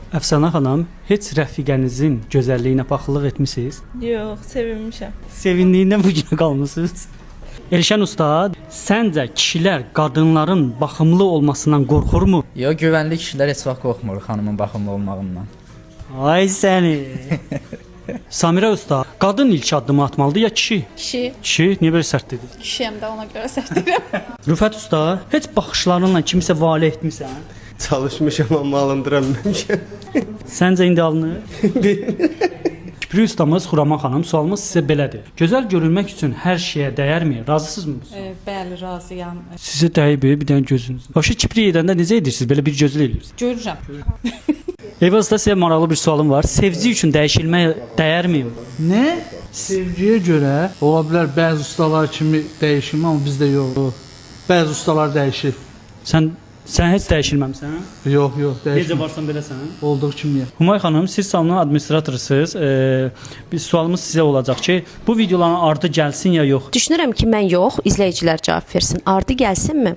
Əfsanə xanım, heç rəfiqənizin gözəlliyinə paxıllıq etmisiniz? Yox, sevinmişəm. Sevindiyindən bu günə qalmısınız. Elşən usta, səncə kişilər qadınların baxımlı olmasından qorxurmu? Yox, güvənli kişilər heç vaxt qorxmur xanımın baxımlı olmağından. Ay səni. Samira usta, qadın ilk addımı atmalıdır ya kişi? Kişi, Kişi niyə belə sərt dedi? kişiyəm də ona görə sərtdirəm. Rüfət usta, heç baxışlarınla kimisə vale etmisən? Çalışmışam amma alındıraməmişəm. Səncə indi alınır? Kipri ustamız Xuraman xanım, sualımız sizə belədir. Gözəl görünmək üçün hər şeyə dəyərmi? Razısınızmı? Bəli, razıyam. Sizə dəyib bir dənə gözünüz. Başa Kipri edəndə necə edirsiniz? Belə bir gözlə edirsiniz. Görürəm. Eyvazda sizə maraqlı bir sualım var. Sevgi üçün dəyişilmək dəyərmi? Nə? Sevgiyə görə ola bilər bəzi ustalar kimi dəyişir, amma bizdə yox. Bəzi ustalar dəyişir. Sən heç dəyişilməmsən? Yox, Necə dəyişmir. varsan beləsən? Olduğu kimiyəm. Humay xanım, siz salonun administratorusunuz. Bir sualımız sizə olacaq ki, bu videoların ardı gəlsin ya yox? Düşünürəm ki, mən yox, izləyicilər cavab versin. Ardı gəlsinmi?